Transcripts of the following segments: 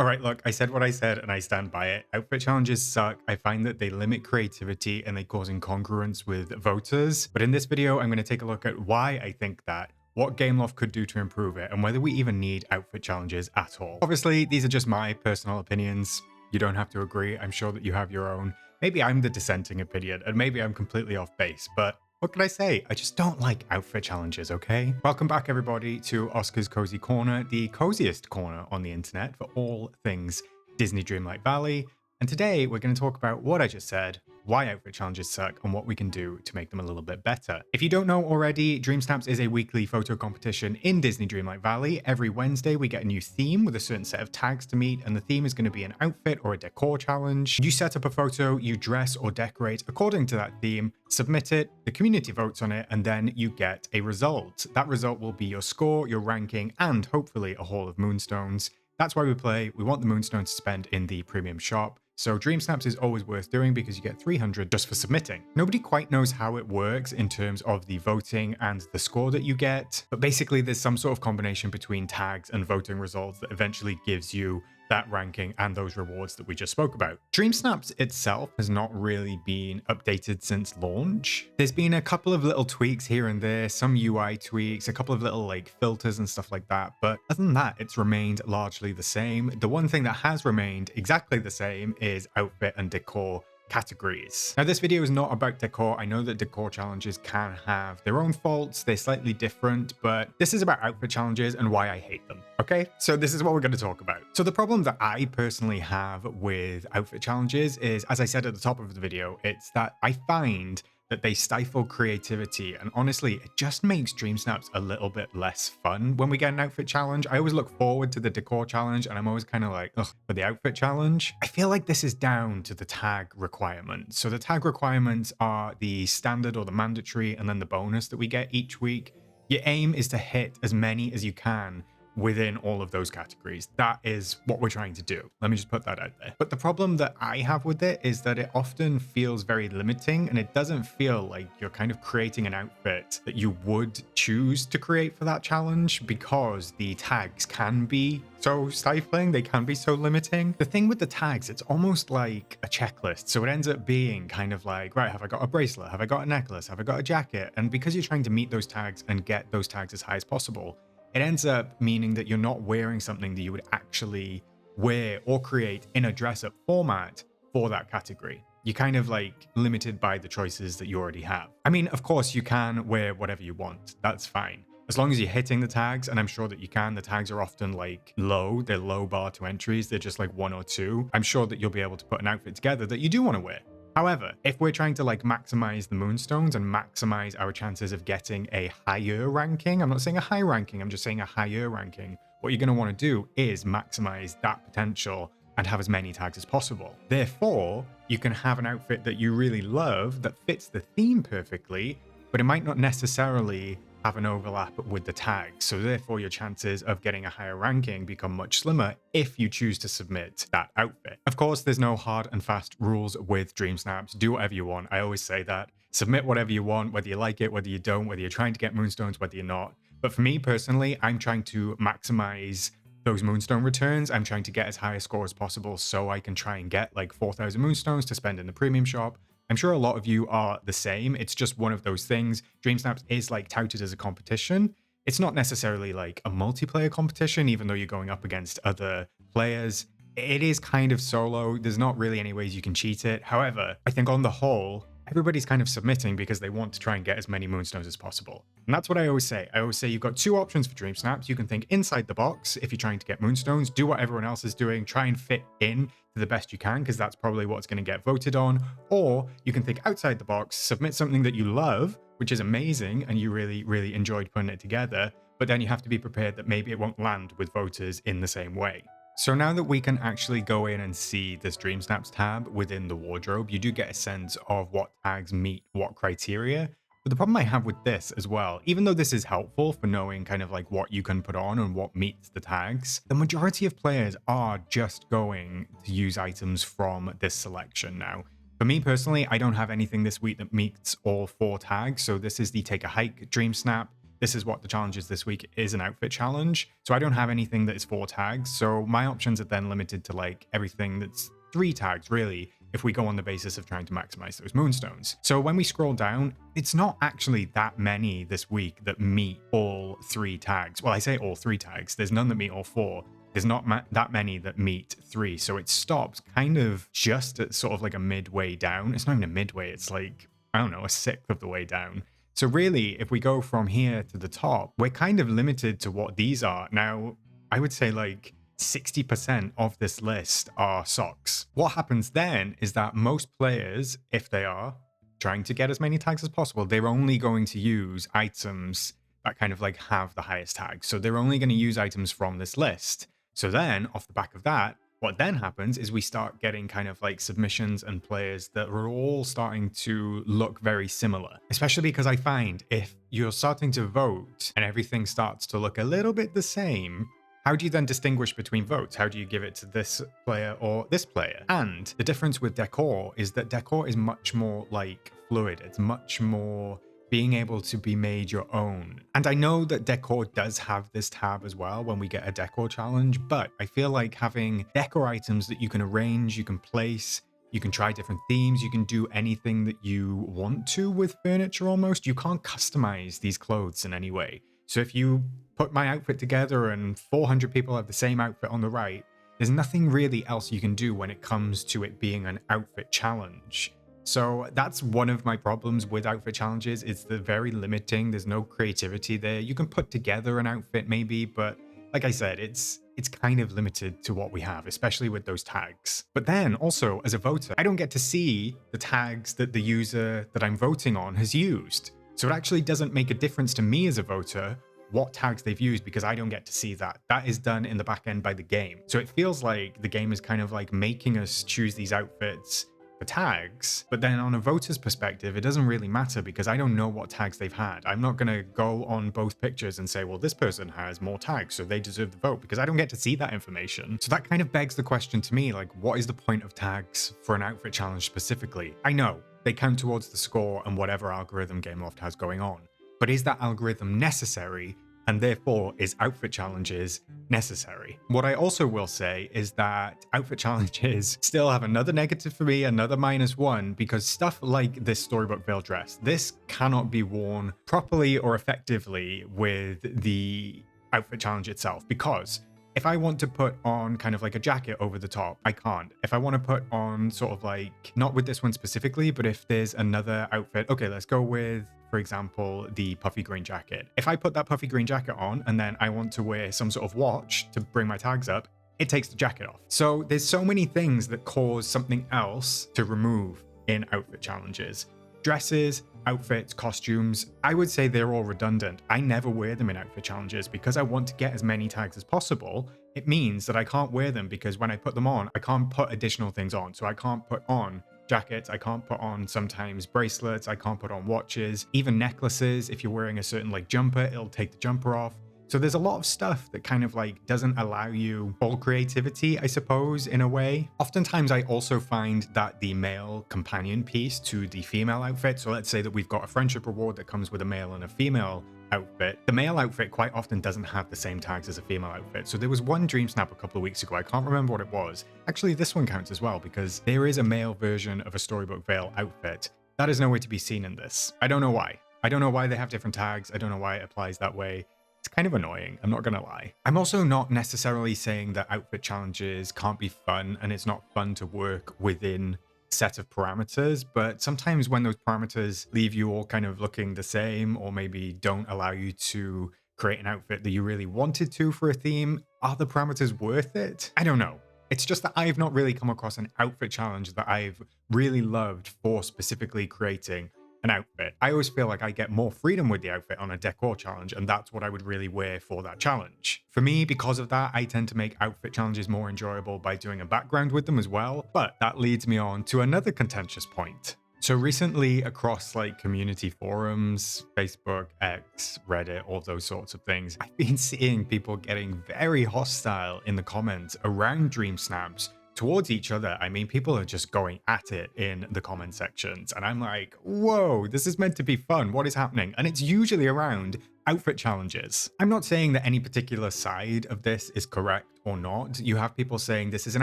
right, look, I said what I said and I stand by it. Outfit challenges suck. I find that they limit creativity and they cause incongruence with voters. But in this video, I'm going to take a look at why I think that, what Gameloft could do to improve it, and whether we even need outfit challenges at all. Obviously, these are just my personal opinions. You don't have to agree. I'm sure that you have your own. Maybe I'm the dissenting opinion, and maybe I'm completely off base, but what can I say? I just don't like outfit challenges, okay? Welcome back, everybody, to Oscar's Cozy Corner, the coziest corner on the internet for all things Disney Dreamlight Valley. And today we're going to talk about what I just said, why outfit challenges suck, and what we can do to make them a little bit better. If you don't know already, DreamSnaps is a weekly photo competition in Disney Dreamlight Valley. Every Wednesday we get a new theme with a certain set of tags to meet, and the theme is going to be an outfit or a decor challenge. You set up a photo, you dress or decorate according to that theme, submit it, the community votes on it, and then you get a result. That result will be your score, your ranking, and hopefully a haul of moonstones. That's why we play. We want the moonstones to spend in the premium shop. So DreamSnaps is always worth doing because you get 300 just for submitting. Nobody quite knows how it works in terms of the voting and the score that you get, but basically there's some sort of combination between tags and voting results that eventually gives you that ranking and those rewards that we just spoke about. DreamSnaps itself has not really been updated since launch. There's been a couple of little tweaks here and there, some UI tweaks, a couple of little like filters and stuff like that, but other than that, it's remained largely the same. The one thing that has remained exactly the same is outfit and decor categories. Now, this video is not about decor. I know that decor challenges can have their own faults. They're slightly different, but this is about outfit challenges and why I hate them. Okay, so this is what we're going to talk about. So the problem that I personally have with outfit challenges is, as I said at the top of the video, it's that I find that they stifle creativity, and honestly, it just makes DreamSnaps a little bit less fun when we get an outfit challenge. I always look forward to the decor challenge, and I'm always kind of like, ugh, for the outfit challenge. I feel like this is down to the tag requirements. So the tag requirements are the standard or the mandatory, and then the bonus that we get each week. Your aim is to hit as many as you can within all of those categories. That is what we're trying to do. Let me just put that out there. But the problem that I have with it is that it often feels very limiting, and it doesn't feel like you're kind of creating an outfit that you would choose to create for that challenge, because the tags can be so stifling, they can be so limiting. The thing with the tags, it's almost like a checklist. So it ends up being kind of like, right, have I got a bracelet? Have I got a necklace? Have I got a jacket? And because you're trying to meet those tags and get those tags as high as possible, it ends up meaning that you're not wearing something that you would actually wear or create in a dress-up format for that category. You're kind of like limited by the choices that you already have. I mean, of course, you can wear whatever you want. That's fine. As long as you're hitting the tags, and I'm sure that you can. The tags are often like low. They're low bar to entries. They're just like 1 or 2. I'm sure that you'll be able to put an outfit together that you do want to wear. However, if we're trying to like maximize the moonstones and maximize our chances of getting a higher ranking, I'm not saying a high ranking, I'm just saying a higher ranking, what you're going to want to do is maximize that potential and have as many tags as possible. Therefore, you can have an outfit that you really love that fits the theme perfectly, but it might not necessarily have an overlap with the tags. So therefore, your chances of getting a higher ranking become much slimmer if you choose to submit that outfit. Of course, there's no hard and fast rules with DreamSnaps. Do whatever you want. I always say that. Submit whatever you want, whether you like it, whether you don't, whether you're trying to get moonstones, whether you're not. But for me personally, I'm trying to maximize those moonstone returns. I'm trying to get as high a score as possible so I can try and get like 4,000 moonstones to spend in the premium shop. I'm sure a lot of you are the same. It's just one of those things. DreamSnaps is like touted as a competition. It's not necessarily like a multiplayer competition, even though you're going up against other players. It is kind of solo. There's not really any ways you can cheat it. However, I think on the whole, everybody's kind of submitting because they want to try and get as many moonstones as possible. And that's what I always say. I always say you've got 2 options for DreamSnaps. You can think inside the box if you're trying to get moonstones, do what everyone else is doing, try and fit in to the best you can, because that's probably what's going to get voted on. Or you can think outside the box, submit something that you love, which is amazing, and you really, really enjoyed putting it together, but then you have to be prepared that maybe it won't land with voters in the same way. So now that we can actually go in and see this DreamSnaps tab within the wardrobe, you do get a sense of what tags meet what criteria. But the problem I have with this as well, even though this is helpful for knowing kind of like what you can put on and what meets the tags, the majority of players are just going to use items from this selection now. For me personally, I don't have anything this week that meets all 4 tags. So this is the Take a Hike Dream Snap. this is what the challenge is this week, is an outfit challenge. So I don't have anything that is 4 tags. So my options are then limited to like everything that's 3 tags, really, if we go on the basis of trying to maximize those moonstones. So when we scroll down, it's not actually that many this week that meet all 3 tags. Well, I say all 3 tags. There's none that meet all 4. There's not that many that meet 3. So it stops kind of just at sort of like a midway down. It's not even a midway. It's like, I don't know, a sixth of the way down. So really, if we go from here to the top, we're kind of limited to what these are. Now, I would say like 60% of this list are socks. What happens then is that most players, if they are trying to get as many tags as possible, they're only going to use items that kind of like have the highest tags. So they're only going to use items from this list. So then off the back of that, what then happens is we start getting kind of like submissions and players that are all starting to look very similar, especially because I find if you're starting to vote and everything starts to look a little bit the same, how do you then distinguish between votes? How do you give it to this player or this player? And the difference with decor is that decor is much more like fluid. It's much more being able to be made your own. And I know that decor does have this tab as well when we get a decor challenge, but I feel like having decor items that you can arrange, you can place, you can try different themes, you can do anything that you want to with furniture almost. You can't customize these clothes in any way. So if you put my outfit together and 400 people have the same outfit on the right, there's nothing really else you can do when it comes to it being an outfit challenge. So that's one of my problems with outfit challenges. It's the very limiting. There's no creativity there. You can put together an outfit maybe, but like I said, it's kind of limited to what we have, especially with those tags. But then also as a voter, I don't get to see the tags that the user that I'm voting on has used. So it actually doesn't make a difference to me as a voter what tags they've used because I don't get to see that. That is done in the back end by the game. So it feels like the game is kind of like making us choose these outfits for tags, but then on a voter's perspective, it doesn't really matter because I don't know what tags they've had. I'm not going to go on both pictures and say, well, this person has more tags, so they deserve the vote, because I don't get to see that information. So that kind of begs the question to me, like, what is the point of tags for an outfit challenge specifically? I know they count towards the score and whatever algorithm Gameloft has going on, but is that algorithm necessary? And therefore, is outfit challenges necessary? What I also will say is that outfit challenges still have another negative for me, another -1, because stuff like this storybook veil dress, this cannot be worn properly or effectively with the outfit challenge itself, because if I want to put on kind of like a jacket over the top, I can't. If I want to put on sort of like, not with this one specifically, but if there's another outfit, okay, let's go with, for example, the puffy green jacket. If I put that puffy green jacket on and then I want to wear some sort of watch to bring my tags up, it takes the jacket off. So there's so many things that cause something else to remove in outfit challenges. Dresses, outfits, costumes, I would say they're all redundant. I never wear them in outfit challenges because I want to get as many tags as possible. It means that I can't wear them because when I put them on, I can't put additional things on. So I can't put on jackets, I can't put on sometimes bracelets, I can't put on watches, even necklaces. If you're wearing a certain like jumper, it'll take the jumper off. So there's a lot of stuff that kind of like doesn't allow you full creativity, I suppose, in a way. Oftentimes I also find that the male companion piece to the female outfit, so let's say that we've got a friendship reward that comes with a male and a female outfit. The male outfit quite often doesn't have the same tags as a female outfit. So there was one DreamSnap a couple of weeks ago, I can't remember what it was. Actually, this one counts as well because there is a male version of a Storybook Veil outfit. That is nowhere to be seen in this. I don't know why. I don't know why they have different tags. I don't know why it applies that way. It's kind of annoying, I'm not gonna lie. I'm also not necessarily saying that outfit challenges can't be fun and it's not fun to work within a set of parameters, but sometimes when those parameters leave you all kind of looking the same or maybe don't allow you to create an outfit that you really wanted to for a theme, are the parameters worth it? I don't know. It's just that I've not really come across an outfit challenge that I've really loved for specifically creating an outfit. I always feel like I get more freedom with the outfit on a decor challenge, and that's what I would really wear for that challenge. For me, because of that, I tend to make outfit challenges more enjoyable by doing a background with them as well, but that leads me on to another contentious point. So recently across like community forums, Facebook, X, Reddit, all those sorts of things, I've been seeing people getting very hostile in the comments around DreamSnaps, towards each other, I mean, people are just going at it in the comment sections. And I'm like, whoa, this is meant to be fun. What is happening? And it's usually around outfit challenges. I'm not saying that any particular side of this is correct or not. You have people saying this is an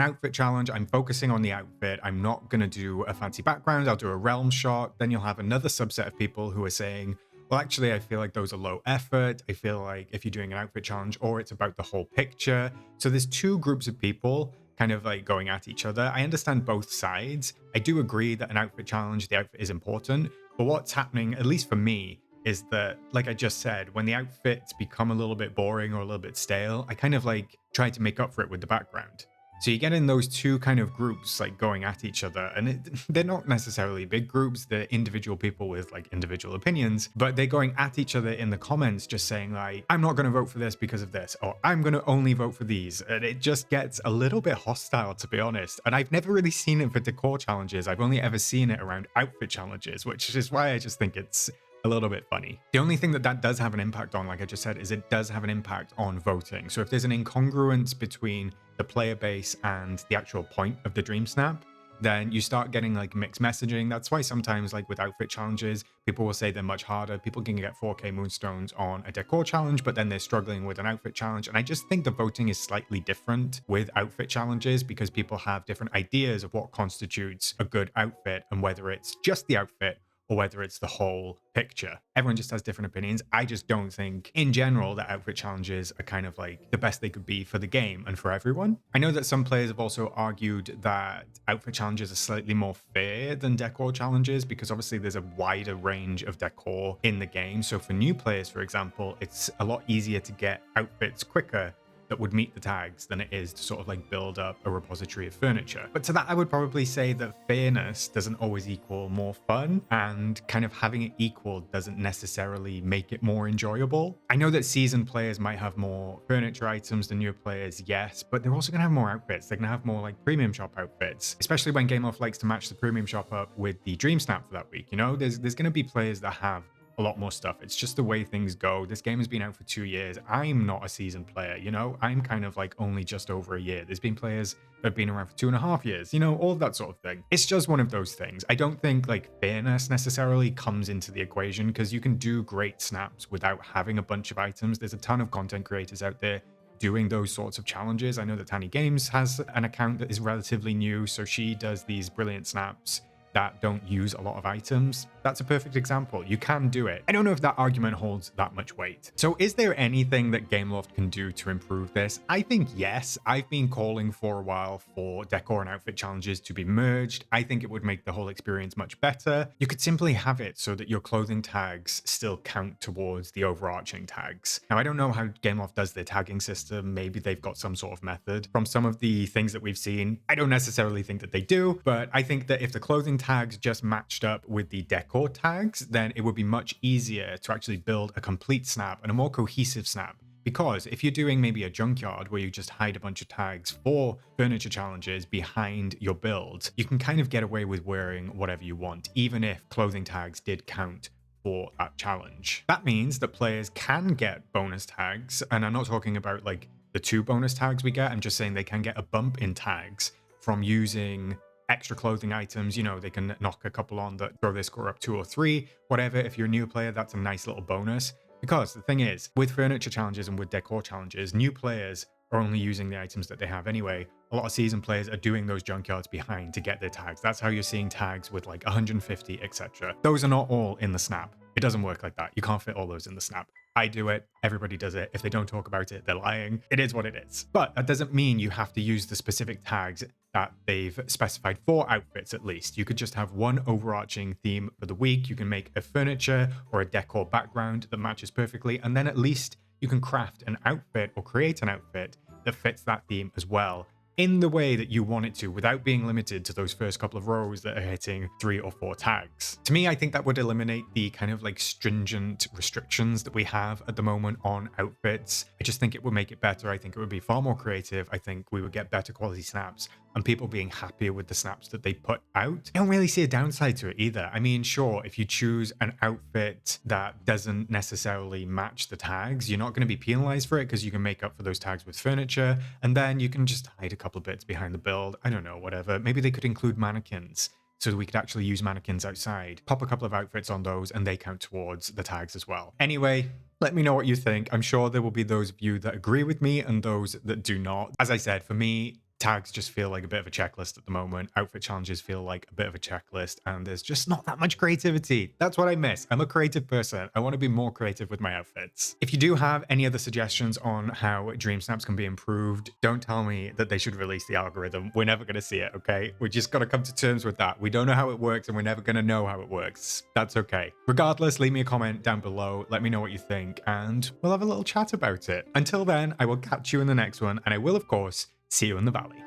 outfit challenge. I'm focusing on the outfit. I'm not going to do a fancy background. I'll do a realm shot. Then you'll have another subset of people who are saying, well, actually, I feel like those are low effort. I feel like if you're doing an outfit challenge or it's about the whole picture. So there's two groups of people kind of like going at each other. I understand both sides. I do agree that an outfit challenge, the outfit is important. But what's happening, at least for me, is that, like I just said, when the outfits become a little bit boring or a little bit stale, I kind of like try to make up for it with the background. So you get in those two kind of groups like going at each other, and they're not necessarily big groups, they're individual people with like individual opinions, but they're going at each other in the comments just saying like, I'm not going to vote for this because of this, or I'm going to only vote for these. And it just gets a little bit hostile, to be honest. And I've never really seen it for decor challenges. I've only ever seen it around outfit challenges, which is why I just think it's a little bit funny. The only thing that does have an impact on, like I just said, is it does have an impact on voting. So if there's an incongruence between the player base and the actual point of the Dream Snap, then you start getting like mixed messaging. That's why sometimes like with outfit challenges, people will say they're much harder. People can get 4K moonstones on a decor challenge, but then they're struggling with an outfit challenge. And I just think the voting is slightly different with outfit challenges because people have different ideas of what constitutes a good outfit and whether it's just the outfit or whether it's the whole picture. Everyone just has different opinions. I just don't think, in general, that outfit challenges are kind of like the best they could be for the game and for everyone. I know that some players have also argued that outfit challenges are slightly more fair than decor challenges because obviously there's a wider range of decor in the game. So for new players, for example, it's a lot easier to get outfits quicker that would meet the tags than it is to sort of like build up a repository of furniture. But to that, I would probably say that fairness doesn't always equal more fun, and kind of having it equal doesn't necessarily make it more enjoyable. I know that seasoned players might have more furniture items than newer players, yes, but they're also gonna have more outfits. They're gonna have more like premium shop outfits, especially when Gameloft likes to match the premium shop up with the Dream Snap for that week. You know, there's gonna be players that have a lot more stuff. It's just the way things go. This game has been out for 2 years. I'm not a seasoned player, you know? I'm kind of like only just over a year. There's been players that have been around for 2.5 years, you know, all of that sort of thing. It's just one of those things. I don't think like fairness necessarily comes into the equation because you can do great snaps without having a bunch of items. There's a ton of content creators out there doing those sorts of challenges. I know that Tiny Games has an account that is relatively new, so she does these brilliant snaps that don't use a lot of items. That's a perfect example. You can do it. I don't know if that argument holds that much weight. So is there anything that Gameloft can do to improve this? I think yes. I've been calling for a while for decor and outfit challenges to be merged. I think it would make the whole experience much better. You could simply have it so that your clothing tags still count towards the overarching tags. Now, I don't know how Gameloft does their tagging system. Maybe they've got some sort of method. From some of the things that we've seen, I don't necessarily think that they do, but I think that if the clothing tags just matched up with the decor tags, then it would be much easier to actually build a complete snap and a more cohesive snap. Because if you're doing maybe a junkyard where you just hide a bunch of tags for furniture challenges behind your build, you can kind of get away with wearing whatever you want, even if clothing tags did count for that challenge. That means that players can get bonus tags, and I'm not talking about like the 2 bonus tags we get, I'm just saying they can get a bump in tags from using extra clothing items. You know, they can knock a couple on that throw their score up 2 or 3, whatever. If you're a new player, that's a nice little bonus. Because the thing is, with furniture challenges and with decor challenges, new players are only using the items that they have anyway. A lot of seasoned players are doing those junkyards behind to get their tags. That's how you're seeing tags with like 150, etc. Those are not all in the snap. It doesn't work like that. You can't fit all those in the snap. I do it. Everybody does it. If they don't talk about it, they're lying. It is what it is. But that doesn't mean you have to use the specific tags that they've specified for outfits, at least. You could just have one overarching theme for the week. You can make a furniture or a decor background that matches perfectly, and then at least you can craft an outfit or create an outfit that fits that theme as well, in the way that you want it to, without being limited to those first couple of rows that are hitting 3 or 4 tags. To me, I think that would eliminate the kind of like stringent restrictions that we have at the moment on outfits. I just think it would make it better. I think it would be far more creative. I think we would get better quality snaps. and people being happier with the snaps that they put out. I don't really see a downside to it either. I mean, sure, if you choose an outfit that doesn't necessarily match the tags, you're not going to be penalized for it because you can make up for those tags with furniture, and then you can just hide a couple of bits behind the build. I don't know, whatever. Maybe they could include mannequins so that we could actually use mannequins outside. Pop a couple of outfits on those and they count towards the tags as well. Anyway, let me know what you think. I'm sure there will be those of you that agree with me and those that do not. As I said, for me, tags just feel like a bit of a checklist at the moment. Outfit challenges feel like a bit of a checklist, and there's just not that much creativity. That's what I miss. I'm a creative person. I want to be more creative with my outfits. If you do have any other suggestions on how Dream Snaps can be improved, don't tell me that they should release the algorithm. We're never going to see it, okay? We just got to come to terms with that. We don't know how it works, and we're never going to know how it works. That's okay. Regardless, leave me a comment down below. Let me know what you think, and we'll have a little chat about it. Until then, I will catch you in the next one, and I will, of course, see you in the valley.